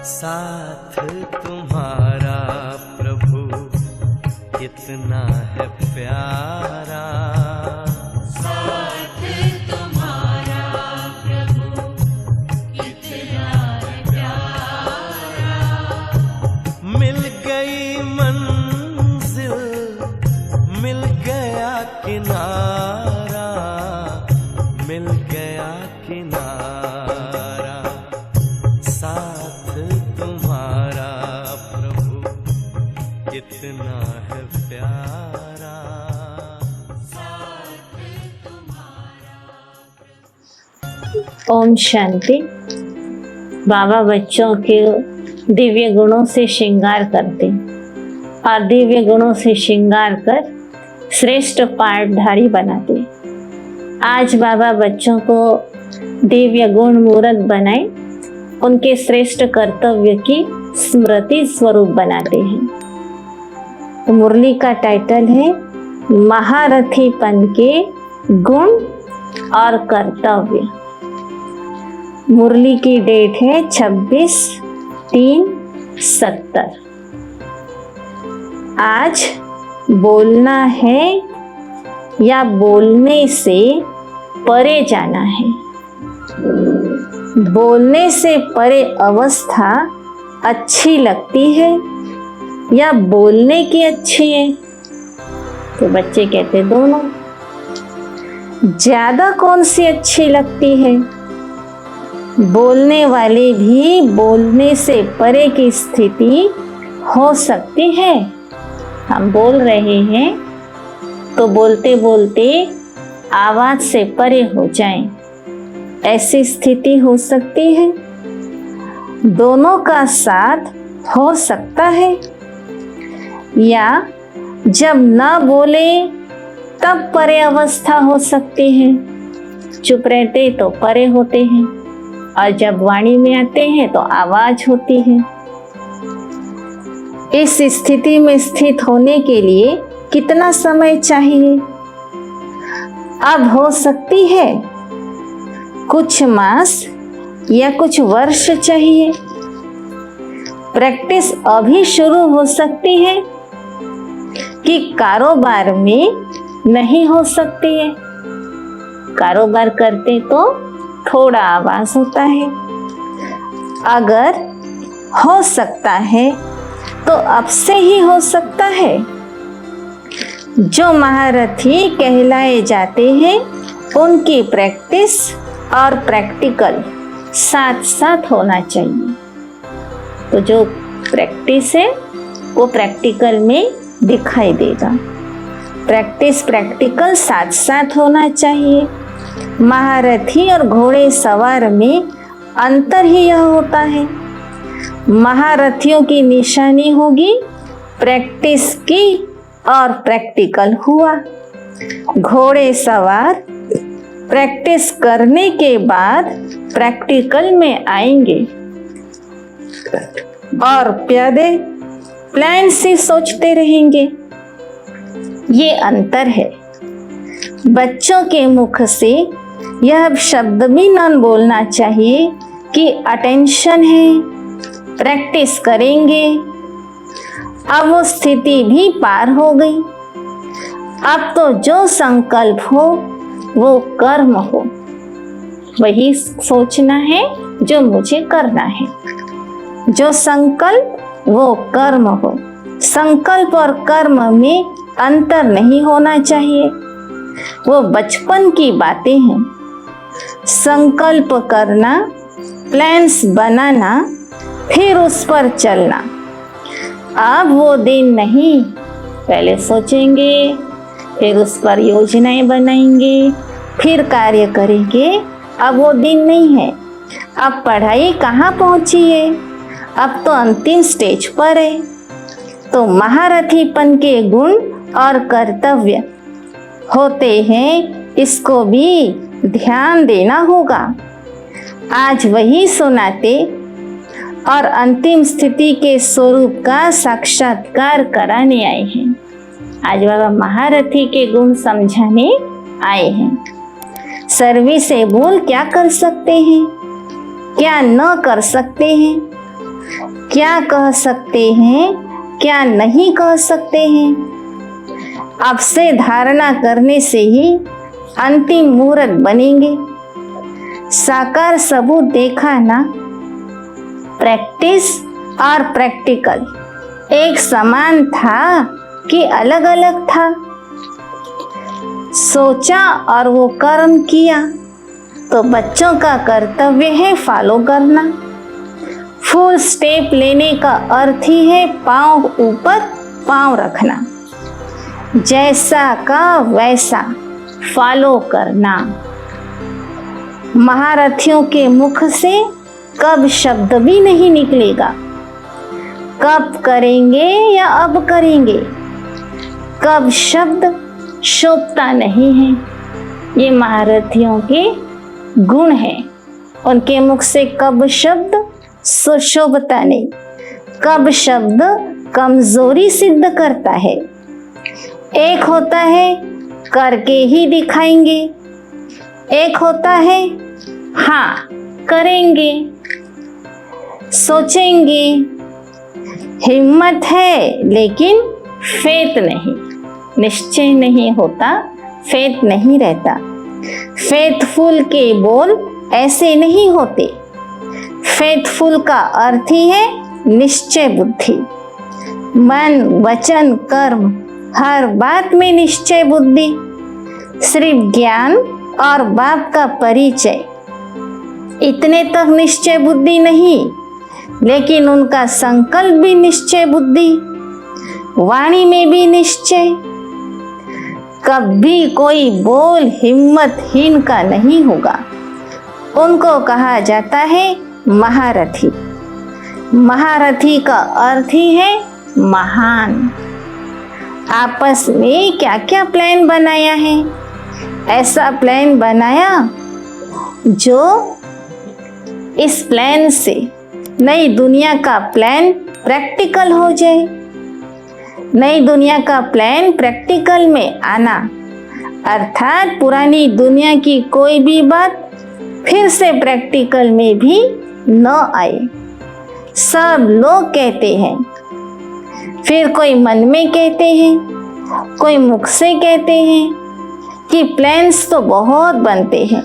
साथ तुम्हारा प्रभु कितना है प्यारा, साथ तुम्हारा प्रभु कितना है प्यारा। मिल गई मंजिल, मिल गया किनारा, मिल गया किनारा, साथ तुम्हारा प्रभु कितना है प्यारा, साथ तुम्हारा। ओम शांति। बाबा बच्चों के दिव्य गुणों से श्रृंगार करते और दिव्य गुणों से श्रृंगार कर श्रेष्ठ पाठधारी बनाते। आज बाबा बच्चों को दिव्य गुण मूर्त बनाए, उनके श्रेष्ठ कर्तव्य की स्मृति स्वरूप बनाते हैं। मुरली का टाइटल है महारथीपन के गुण और कर्तव्य। मुरली की डेट है 26/3/70। आज बोलना है या बोलने से परे जाना है। बोलने से परे अवस्था अच्छी लगती है या बोलने की अच्छी है? तो बच्चे कहते दोनों। ज्यादा कौन सी अच्छी लगती है? बोलने वाले भी बोलने से परे की स्थिति हो सकती है। हम बोल रहे हैं तो बोलते बोलते आवाज से परे हो जाएं, ऐसी स्थिति हो सकती है। दोनों का साथ हो सकता है, या जब ना बोले तब परे अवस्था हो सकती है। चुप रहते तो परे होते हैं और जब वाणी में आते हैं तो आवाज होती है। इस स्थिति में स्थित होने के लिए कितना समय चाहिए? अब हो सकती है कुछ मास या कुछ वर्ष चाहिए। प्रैक्टिस अभी शुरू हो सकती है कि कारोबार में नहीं हो सकती है। कारोबार करते तो थोड़ा आवाज होता है। अगर हो सकता है तो अब से ही हो सकता है। जो महारथी कहलाए जाते हैं उनकी प्रैक्टिस और प्रैक्टिकल साथ साथ होना चाहिए। तो जो प्रैक्टिस है वो प्रैक्टिकल में दिखाई देगा। प्रैक्टिस प्रैक्टिकल साथ साथ होना चाहिए। महारथी और घोड़े सवार में अंतर ही यह होता है। महारथियों की निशानी होगी प्रैक्टिस की और प्रैक्टिकल हुआ। घोड़े सवार प्रैक्टिस करने के बाद प्रैक्टिकल में आएंगे और प्यादे प्लान से सोचते रहेंगे। ये अंतर है। बच्चों के मुख से यह शब्द भी न बोलना चाहिए कि अटेंशन है, प्रैक्टिस करेंगे। अब वो स्थिति भी पार हो गई। अब तो जो संकल्प हो वो कर्म हो, वही सोचना है जो मुझे करना है। जो संकल्प वो कर्म हो। संकल्प और कर्म में अंतर नहीं होना चाहिए। वो बचपन की बातें हैं। संकल्प करना, प्लान्स बनाना, फिर उस पर चलना। अब वो दिन नहीं। पहले सोचेंगे, फिर उस पर योजनाएं बनाएंगे, फिर कार्य करेंगे। अब वो दिन नहीं है। अब पढ़ाई कहाँ पहुँची है? अब तो अंतिम स्टेज पर है। तो महारथीपन के गुण और कर्तव्य होते हैं, इसको भी ध्यान देना होगा। आज वही सुनाते और अंतिम स्थिति के स्वरूप का साक्षात्कार कराने आए हैं। आज बाबा महारथी के गुण समझाने आए हैं। सर्विसेबल क्या कर सकते हैं, क्या न कर सकते हैं, क्या कह सकते हैं, क्या नहीं कह सकते हैं। अब से धारणा करने से ही अंतिम मुहूर्त बनेंगे। साकार सबूत देखा ना, प्रैक्टिस और प्रैक्टिकल एक समान था कि अलग अलग था। सोचा और वो कर्म किया, तो बच्चों का कर्तव्य है फॉलो करना। फुल स्टेप लेने का अर्थ ही है पांव ऊपर पांव रखना, जैसा का वैसा फॉलो करना। महारथियों के मुख से कब शब्द भी नहीं निकलेगा, कब करेंगे या अब करेंगे, कब शब्द शोभता नहीं है। ये महारथियों के गुण हैं। उनके मुख से कब शब्द सुशोभता नहीं, कब शब्द कमजोरी सिद्ध करता है। एक होता है करके ही दिखाएंगे, एक होता है हाँ करेंगे, सोचेंगे, हिम्मत है लेकिन फेथ नहीं, निश्चय नहीं होता, फेथ नहीं रहता। फेथफुल के बोल ऐसे नहीं होते। फेथफुल का अर्थ ही है निश्चय बुद्धि। मन वचन कर्म हर बात में निश्चय बुद्धि। सिर्फ ज्ञान और बाप का परिचय इतने तक निश्चय बुद्धि नहीं, लेकिन उनका संकल्प भी निश्चय बुद्धि, वाणी में भी निश्चय। कभी कोई बोल हिम्मतहीन का नहीं होगा। उनको कहा जाता है महारथी। महारथी का अर्थ ही है महान। आपस में क्या क्या प्लान बनाया है, ऐसा प्लान बनाया जो इस प्लान से नई दुनिया का प्लान प्रैक्टिकल हो जाए। नई दुनिया का प्लान प्रैक्टिकल में आना अर्थात पुरानी दुनिया की कोई भी बात फिर से प्रैक्टिकल में भी न आए। सब लोग कहते हैं, फिर कोई मन में कहते हैं, कोई मुख से कहते हैं कि प्लान्स तो बहुत बनते हैं,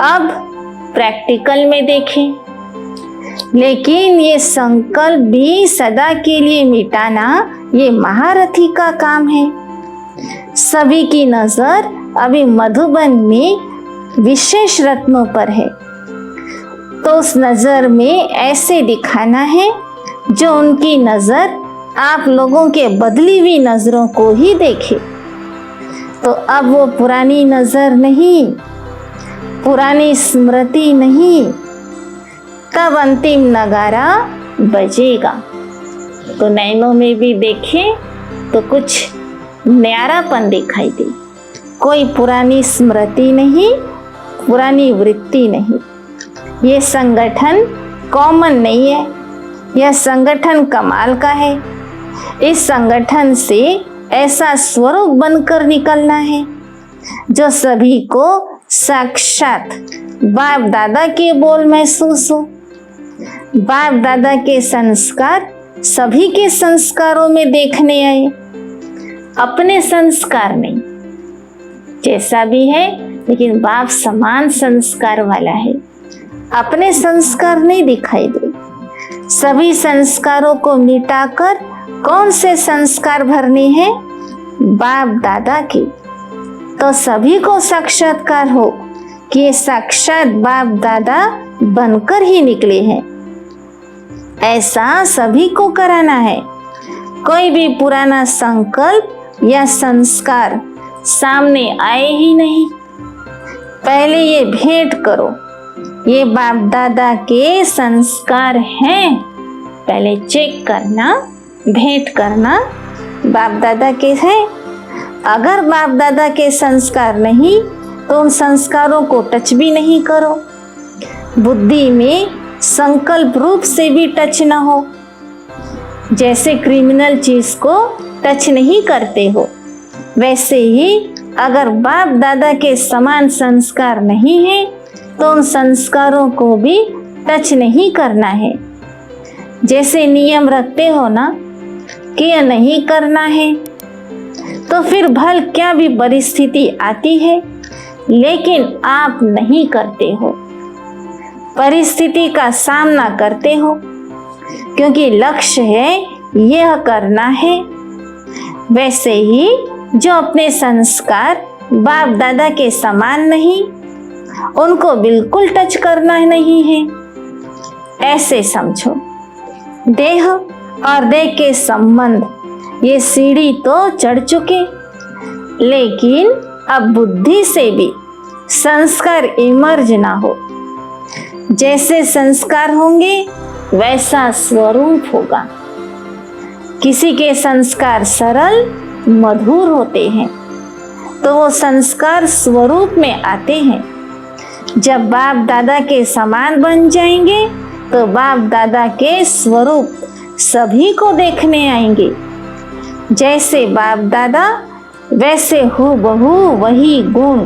अब प्रैक्टिकल में देखें। लेकिन ये संकल्प भी सदा के लिए मिटाना ये महारथी का काम है। सभी की नजर अभी मधुबन में विशेष रत्नों पर है, तो उस नजर में ऐसे दिखाना है जो उनकी नजर आप लोगों के बदली हुई नजरों को ही देखे। तो अब वो पुरानी नजर नहीं, पुरानी स्मृति नहीं, तब अंतिम नगारा बजेगा। तो नैनों में भी देखे तो कुछ न्यारापन दिखाई दे। कोई पुरानी स्मृति नहीं, पुरानी वृत्ति नहीं। ये संगठन कॉमन नहीं है, यह संगठन कमाल का है। इस संगठन से ऐसा स्वरूप बनकर निकलना है जो सभी को साक्षात बाप दादा के बोल महसूस हो। बाप दादा के संस्कार सभी के संस्कारों में देखने आए, अपने संस्कार नहीं। जैसा भी है लेकिन बाप समान संस्कार वाला है, अपने संस्कार नहीं दिखाई दे। सभी संस्कारों को मिटाकर कौन से संस्कार भरने हैं? बाप दादा की। तो सभी को साक्षात्कार हो कि ये साक्षात बाप दादा बनकर ही निकले हैं। ऐसा सभी को कराना है। कोई भी पुराना संकल्प या संस्कार सामने आए ही नहीं। पहले ये भेंट करो, ये बाप दादा के संस्कार हैं। पहले चेक करना, भेंट करना बाप दादा के हैं। अगर बाप दादा के संस्कार नहीं तो उन संस्कारों को टच भी नहीं करो। बुद्धि में संकल्प रूप से भी टच न हो। जैसे क्रिमिनल चीज को टच नहीं करते हो, वैसे ही अगर बाप दादा के समान संस्कार नहीं है तो उन संस्कारों को भी टच नहीं करना है। जैसे नियम रखते हो ना कि यह नहीं करना है, तो फिर भल क्या भी परिस्थिति आती है लेकिन आप नहीं करते हो, परिस्थिति का सामना करते हो, क्योंकि लक्ष्य है यह करना है। वैसे ही जो अपने संस्कार बाप दादा के समान नहीं, उनको बिल्कुल टच करना नहीं है, ऐसे समझो। देह और देह के संबंध ये सीढ़ी तो चढ़ चुके, लेकिन अब बुद्धि से भी संस्कार इमर्ज ना हो। जैसे संस्कार होंगे वैसा स्वरूप होगा। किसी के संस्कार सरल मधुर होते हैं तो वो संस्कार स्वरूप में आते हैं। जब बाप दादा के समान बन जाएंगे तो बाप दादा के स्वरूप सभी को देखने आएंगे। जैसे बाप दादा वैसे हूबहू वही गुण,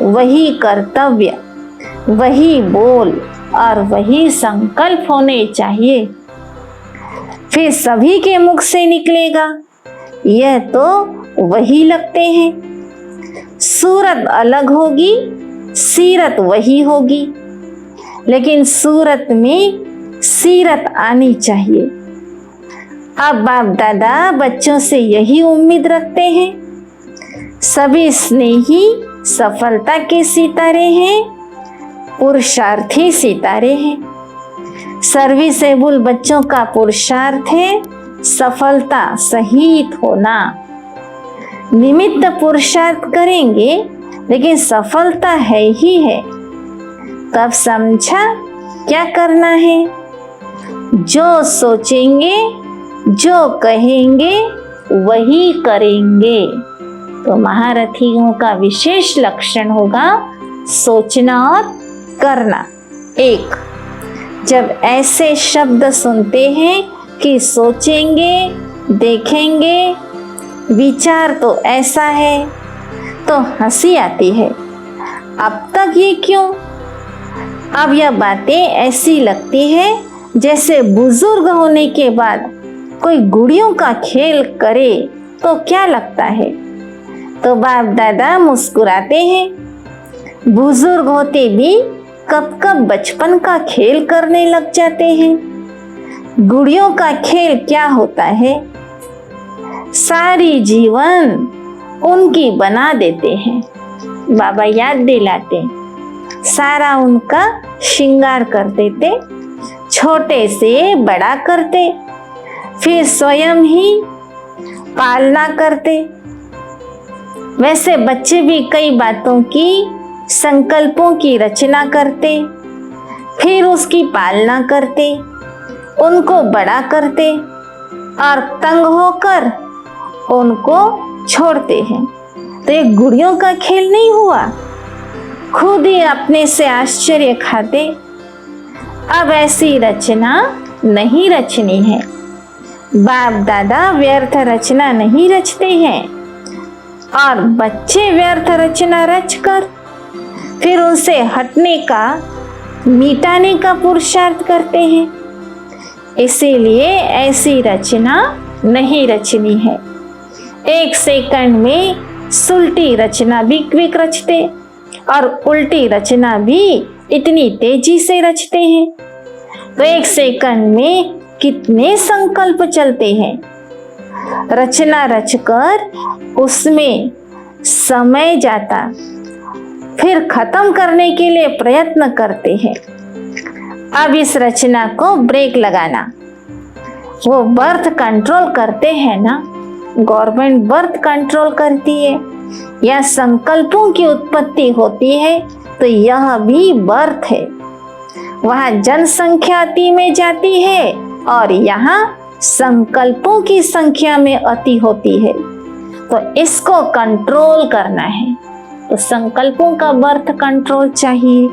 वही कर्तव्य, वही बोल और वही संकल्प होने चाहिए। फिर सभी के मुख से निकलेगा, यह तो वही लगते हैं। सूरत अलग होगी, सीरत वही होगी, लेकिन सूरत में सीरत आनी चाहिए। अब बाप दादा बच्चों से यही उम्मीद रखते हैं। सभी स्नेही सफलता के सितारे हैं, पुरुषार्थी सितारे हैं। सर्विसेबल बच्चों का पुरुषार्थ है सफलता सहित होना। निमित्त पुरुषार्थ करेंगे लेकिन सफलता है ही है। तब समझा क्या करना है? जो सोचेंगे, जो कहेंगे वही करेंगे। तो महारथियों का विशेष लक्षण होगा सोचना और करना। एक, जब ऐसे शब्द सुनते हैं कि सोचेंगे, देखेंगे, विचार तो ऐसा है, तो हंसी आती है। अब तक ये क्यों? अब यह बातें ऐसी लगती है जैसे बुजुर्ग होने के बाद कोई गुड़ियों का खेल करे तो क्या लगता है। तो बाप दादा मुस्कुराते हैं। बुजुर्ग होते भी कब कब बचपन का खेल करने लग जाते हैं। गुड़ियों का खेल क्या होता है? सारी जीवन उनकी बना देते हैं। बाबा याद दिलाते, सारा उनका श्रृंगार कर देते, छोटे से बड़ा करते, फिर स्वयं ही पालना करते। वैसे बच्चे भी कई बातों की, संकल्पों की रचना करते, फिर उसकी पालना करते, उनको बड़ा करते और तंग होकर उनको छोड़ते हैं। तो ये गुड़ियों का खेल नहीं हुआ। खुद ही अपने से आश्चर्य खाते। अब ऐसी रचना नहीं रचनी है। बाप दादा व्यर्थ रचना नहीं रचते हैं और बच्चे व्यर्थ रचना रचकर फिर उनसे हटने का, मिटाने का पुरुषार्थ करते हैं। इसीलिए ऐसी रचना नहीं रचनी है। एक सेकंड में सुलटी रचना भी क्विक रचते और उल्टी रचना भी इतनी तेजी से रचते हैं। तो एक सेकंड में कितने संकल्प चलते हैं। रचना रचकर उसमें समय जाता, फिर खत्म करने के लिए प्रयत्न करते हैं। अब इस रचना को ब्रेक लगाना। वो बर्थ कंट्रोल करते हैं ना, गवर्नमेंट बर्थ कंट्रोल करती है या संकल्पों की उत्पत्ति होती है, तो यह भी बर्थ है। वहाँ जनसंख्या अति में जाती है और यहाँ संकल्पों की संख्या में अति होती है। तो इसको कंट्रोल करना है, तो संकल्पों का बर्थ कंट्रोल चाहिए।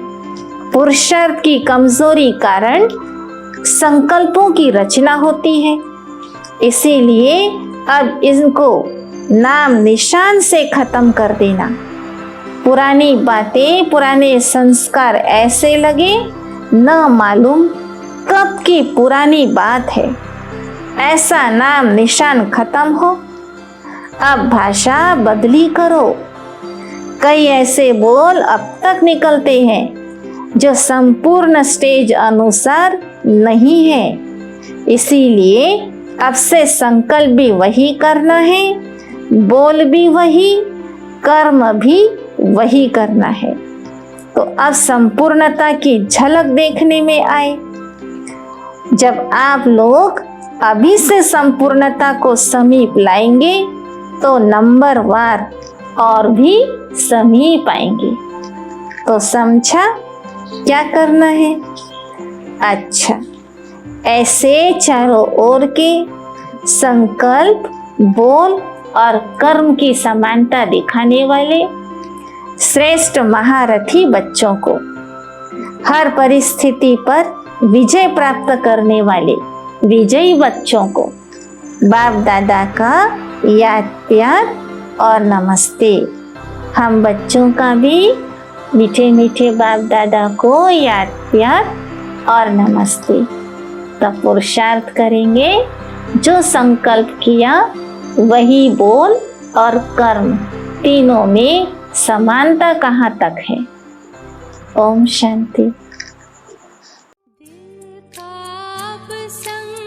पुरुषार्थ की कमजोरी कारण संकल्पों की रचना होती है। इसीलिए अब इनको नाम निशान से खत्म कर देना। पुरानी बातें, पुराने संस्कार ऐसे लगे न मालूम कब की पुरानी बात है। ऐसा नाम निशान खत्म हो, अब भाषा बदली करो। कई ऐसे बोल अब तक निकलते हैं जो संपूर्ण स्टेज अनुसार नहीं है। इसीलिए अब से संकल्प भी वही करना है, बोल भी वही, कर्म भी वही करना है। तो अब संपूर्णता की झलक देखने में आए। जब आप लोग अभी से संपूर्णता को समीप लाएंगे तो नंबरवार और भी समीप आएंगे। तो समझा क्या करना है? अच्छा, ऐसे चारों ओर के संकल्प, बोल और कर्म की समानता दिखाने वाले श्रेष्ठ महारथी बच्चों को, हर परिस्थिति पर विजय प्राप्त करने वाले विजयी बच्चों को बाप दादा का याद प्यार और नमस्ते। हम बच्चों का भी मीठे मीठे बाप दादा को याद प्यार और नमस्ते। तब पुरुषार्थ करेंगे, जो संकल्प किया वही बोल और कर्म, तीनों में समानता कहाँ तक है। ओम शांति। दिल का अब संग